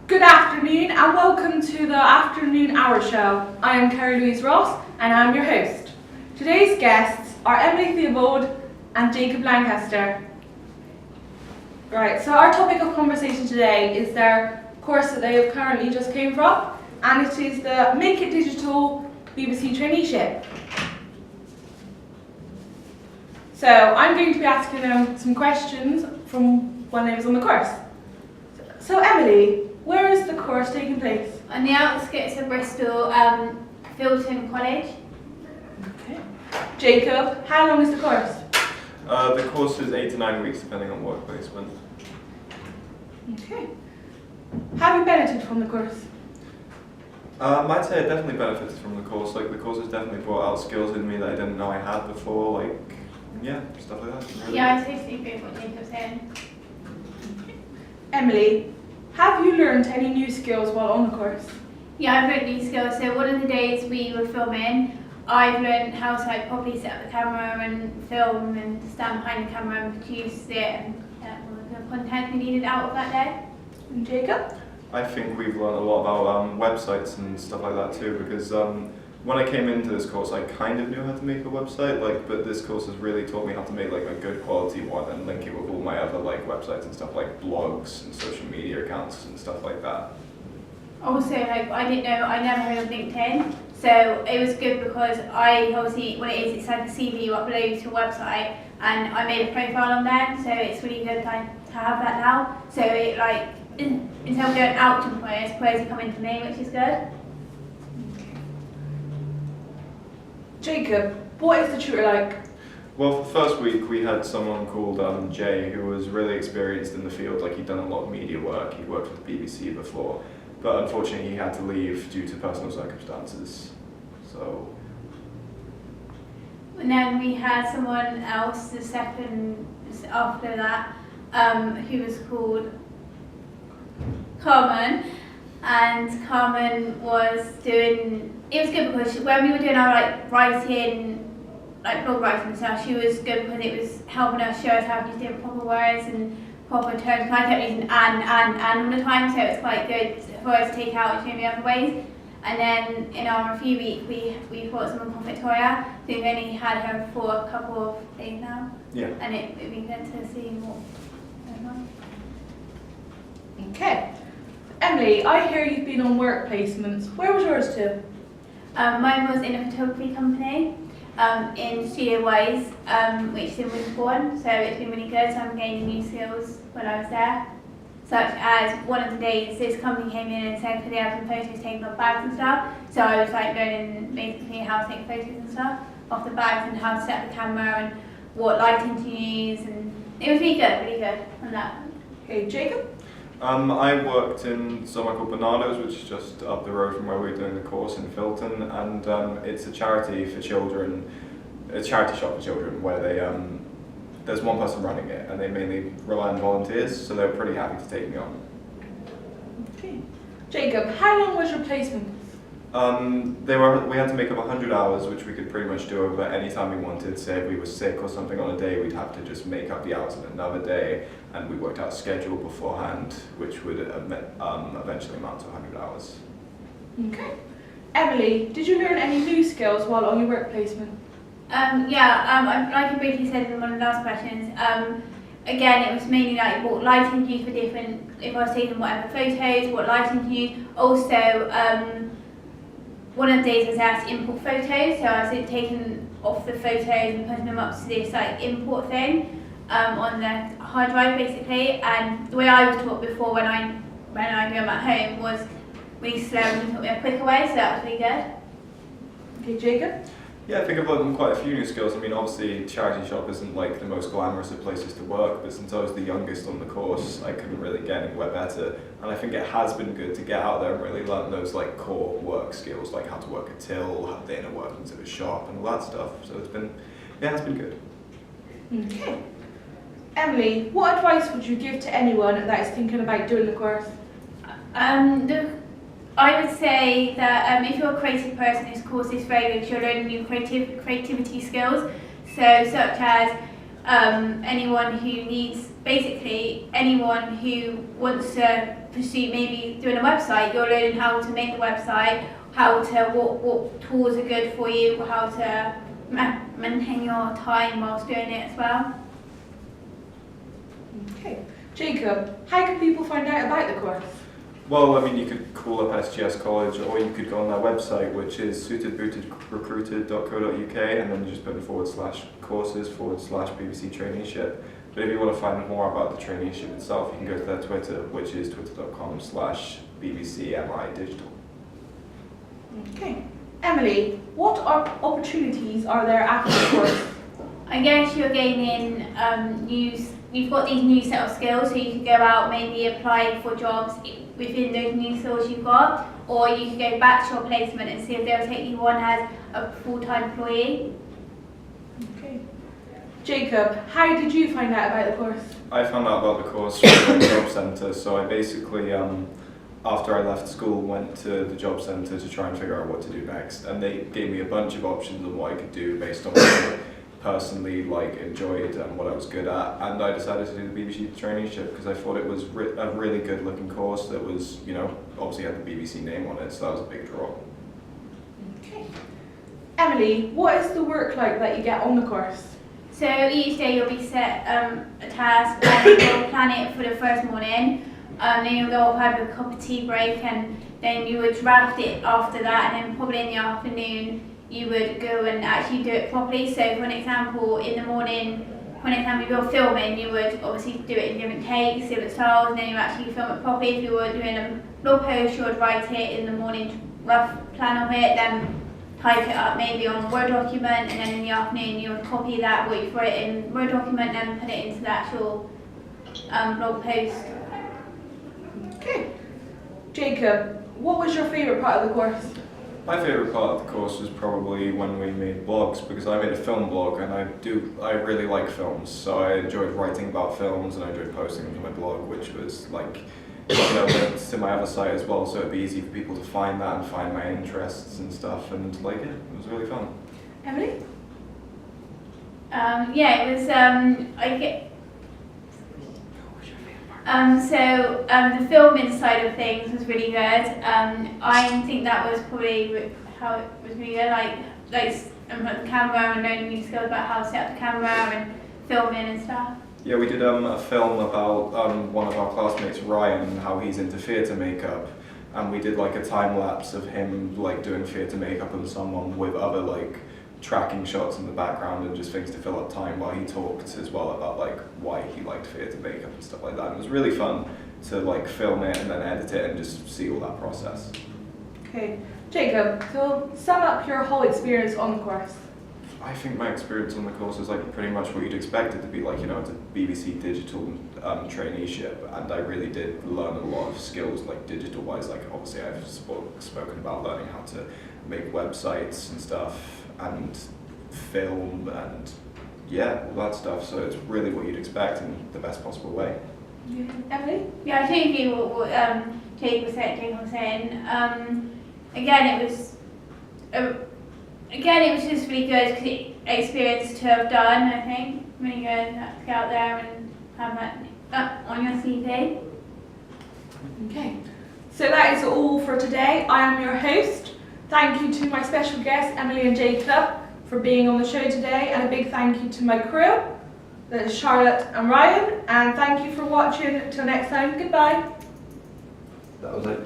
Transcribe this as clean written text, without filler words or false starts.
Good afternoon and welcome to the Afternoon Hour Show. I am Carrie Louise Ross and I am your host. Today's guests are Emily Theobald and Jacob Lancaster. Right, so our topic of conversation today is their course that they have currently just came from, and it is the Make It Digital BBC Traineeship. So I'm going to be asking them some questions from when they was on the course. So Emily, where is the course taking place? On the outskirts of Bristol, Filton College. Okay. Jacob, how long is the course? The course is 8 to 9 weeks, depending on work placement. Okay. Have you benefited from the course? I'd say I definitely benefited from the course. Like, the course has definitely brought out skills in me that I didn't know I had before. Like, yeah, stuff like that. Really Yeah, I totally agree with what Jacob's saying. Emily, have you learned any new skills while on the course? Yeah, I've learned new skills. So one of the days we were filming, I've learned how to properly set up the camera and film and stand behind the camera and produce it and all the content we needed out of that day. And Jacob? I think we've learned a lot about websites and stuff like that too, because when I came into this course, I kind of knew how to make a website, but this course has really taught me how to make like a good quality one and link it with all my other websites and stuff like blogs and social media accounts and stuff like that. Also, I didn't know, I never heard of LinkedIn, so it was good because I obviously, what it is, it's like a CV you upload to a website, and I made a profile on there, so it's really good to have that now. So it instead of going out to employers are coming to me, which is good. Jacob, what is the tutor like? Well, for the first week we had someone called Jay who was really experienced in the field. Like, he'd done a lot of media work, he'd worked with the BBC before, but unfortunately he had to leave due to personal circumstances. So. And then we had someone else the second after that, who was called Carmen, and Carmen was doing. It was good because when we were doing our writing, blog writing and stuff, she was good because it was helping us show us how to use different proper words and proper terms. I kept using and all the time, so it was quite good for us to take out and show me other ways. And then in our review week, we brought someone called Victoria. So we've only had her for a couple of days now. Yeah. And it'd be good to see more. Okay. Emily, I hear you've been on work placements. Where was yours to? Mine was in a photography company in Studio Wise, which is in Winterbourne, so it's been really good. So I'm gaining new skills when I was there, such as one of the days this company came in and said could they have some photos taken of bags and stuff. So I was learning basically how to take photos and stuff off the bags and how to set up the camera and what lighting to use, and it was really good on that. Okay, Jacob? I worked in somewhere called Bernardo's, which is just up the road from where we were doing the course in Filton, and it's a charity for children, a charity shop for children where they there's one person running it and they mainly rely on volunteers, so they were pretty happy to take me on. Okay. Jacob, how long was your placement? We had to make up 100 hours, which we could pretty much do over any time we wanted. Say if we were sick or something on a day, we'd have to just make up the hours on another day, and we worked out a schedule beforehand, which would eventually amount to 100 hours. Okay. Emily, did you learn any new skills while on your work placement? Like I briefly said in one of the last questions, again, it was mainly what lighting to use for different, if I was taking whatever photos, what lighting to use. Also, one of the days I was asked to import photos, so I was taking off the photos and putting them up to this import thing on the hard drive basically. And the way I was taught before when I do them at home was really slow and taught me a quicker way, so that was really good. Okay, Jacob? Yeah, I think I've learned quite a few new skills. I mean, obviously, charity shop isn't like the most glamorous of places to work, but since I was the youngest on the course, I couldn't really get anywhere better. And I think it has been good to get out there and really learn those core work skills, like how to work a till, how the inner workings of a shop, and all that stuff. So it's been good. Okay. Emily, what advice would you give to anyone that is thinking about doing the course? I would say that if you're a creative person, this course is very good. You're learning new creativity skills, so such as anyone who needs, basically anyone who wants to pursue maybe doing a website. You're learning how to make a website, what tools are good for you, how to maintain your time whilst doing it as well. Okay. Jacob, how can people find out about the course? Well, I mean, you could call up SGS College, or you could go on their website, which is suitedbootedrecruited.co.uk, and then you just put in /courses/BBC Traineeship. But if you want to find more about the traineeship itself, you can go to their Twitter, which is twitter.com/BBCMI Digital. Okay. Emily, what opportunities are there after the course? I guess you're gaining you've got these new set of skills, so you can go out, maybe apply for jobs within those new skills you've got, or you can go back to your placement and see if they'll take you on as a full-time employee. Okay. Jacob, how did you find out about the course? I found out about the course from the job centre, so I basically, after I left school, went to the job centre to try and figure out what to do next, and they gave me a bunch of options on what I could do based on what I personally enjoyed and what I was good at, and I decided to do the BBC Traineeship because I thought it was a really good looking course that was, obviously had the BBC name on it, so that was a big draw. Okay. Emily, what is the work like that you get on the course? So each day you'll be set a task and you'll plan it for the first morning, then you'll go off, have a cup of tea break, and then you would draft it after that, and then probably in the afternoon you would go and actually do it properly. So for an example, in the morning, when you're filming, you would obviously do it in different takes, different styles, and then you actually film it properly. If you were doing a blog post, you would write it in the morning, rough plan of it, then type it up maybe on a Word document, and then in the afternoon you would copy that, wait for it in Word document, and then put it into the actual blog post. Okay. Jacob, what was your favourite part of the course? My favourite part of the course was probably when we made blogs, because I made a film blog and I really like films, so I enjoyed writing about films and I enjoyed posting them to my blog, which was linked to my other site as well, so it'd be easy for people to find that and find my interests and stuff, and it was really fun. Emily? Yeah, it was, the filming side of things was really good. I think that was probably how it was really good, like the camera and learning new skills about how to set up the camera and filming and stuff. Yeah, we did a film about one of our classmates, Ryan, and how he's into theatre makeup, and we did a time lapse of him doing theatre makeup on someone with other tracking shots in the background and just things to fill up time while he talked as well about why he liked theatre makeup and stuff like that. And it was really fun to film it and then edit it and just see all that process. Okay. Jacob, so sum up your whole experience on the course. I think my experience on the course is pretty much what you'd expect it to be it's a BBC digital traineeship, and I really did learn a lot of skills digital wise. Obviously I've spoken about learning how to make websites and stuff and film and all that stuff, so it's really what you'd expect in the best possible way. Yeah. Emily? Yeah, I totally agree with what Jake was saying. Again, it was just really good experience to have done, I think. Really good to get out there and have that on your CV. Okay. So that is all for today. I am your host. Thank you to my special guests, Emily and Jacob, for being on the show today, and a big thank you to my crew, that is Charlotte and Ryan, and thank you for watching. Till next time, goodbye. That was it.